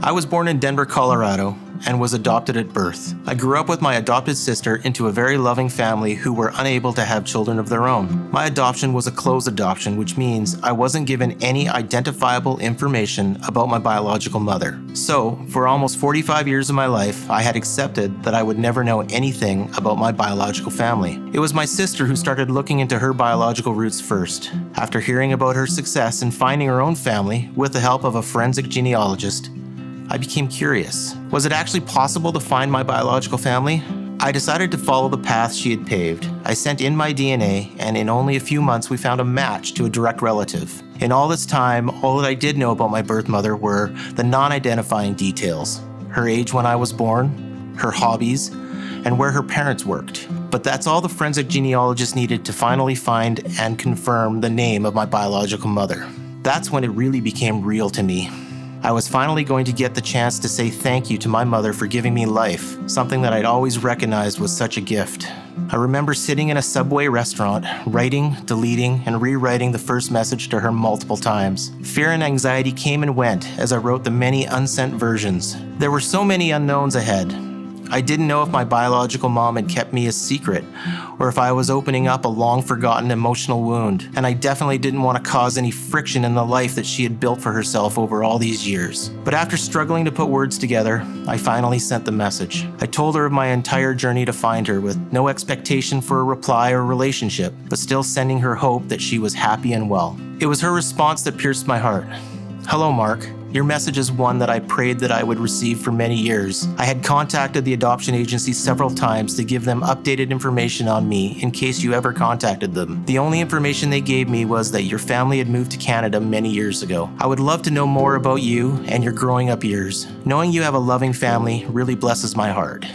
I was born in Denver, Colorado, and was adopted at birth. I grew up with my adopted sister into a very loving family who were unable to have children of their own. My adoption was a closed adoption, which means I wasn't given any identifiable information about my biological mother. So, for almost 45 years of my life, I had accepted that I would never know anything about my biological family. It was my sister who started looking into her biological roots first. After hearing about her success in finding her own family with the help of a forensic genealogist, I became curious. Was it actually possible to find my biological family? I decided to follow the path she had paved. I sent in my DNA, and in only a few months we found a match to a direct relative. In all this time, all that I did know about my birth mother were the non-identifying details: her age when I was born, her hobbies, and where her parents worked. But that's all the forensic genealogist needed to finally find and confirm the name of my biological mother. That's when it really became real to me. I was finally going to get the chance to say thank you to my mother for giving me life, something that I'd always recognized was such a gift. I remember sitting in a Subway restaurant, writing, deleting, and rewriting the first message to her multiple times. Fear and anxiety came and went as I wrote the many unsent versions. There were so many unknowns ahead. I didn't know if my biological mom had kept me a secret, or if I was opening up a long-forgotten emotional wound, and I definitely didn't want to cause any friction in the life that she had built for herself over all these years. But after struggling to put words together, I finally sent the message. I told her of my entire journey to find her, with no expectation for a reply or relationship, but still sending her hope that she was happy and well. It was her response that pierced my heart. "Hello, Mark. Your message is one that I prayed that I would receive for many years. I had contacted the adoption agency several times to give them updated information on me in case you ever contacted them. The only information they gave me was that your family had moved to Canada many years ago. I would love to know more about you and your growing up years. Knowing you have a loving family really blesses my heart."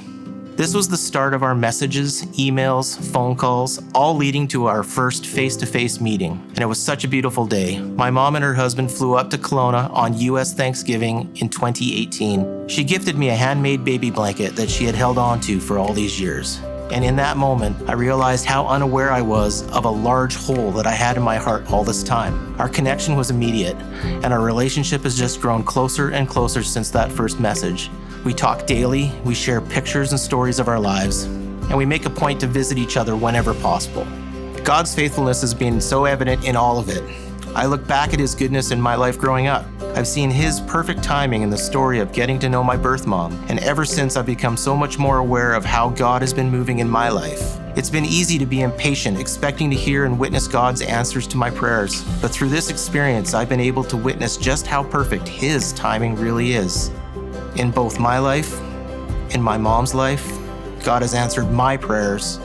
This was the start of our messages, emails, phone calls, all leading to our first face-to-face meeting. And it was such a beautiful day. My mom and her husband flew up to Kelowna on US Thanksgiving in 2018. She gifted me a handmade baby blanket that she had held on to for all these years. And in that moment, I realized how unaware I was of a large hole that I had in my heart all this time. Our connection was immediate, and our relationship has just grown closer and closer since that first message. We talk daily, we share pictures and stories of our lives, and we make a point to visit each other whenever possible. God's faithfulness has been so evident in all of it. I look back at His goodness in my life growing up. I've seen His perfect timing in the story of getting to know my birth mom, and ever since I've become so much more aware of how God has been moving in my life. It's been easy to be impatient, expecting to hear and witness God's answers to my prayers. But through this experience, I've been able to witness just how perfect His timing really is. In both my life, in my mom's life, God has answered my prayers.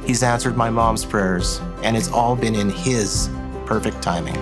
He's answered my mom's prayers, and it's all been in His perfect timing.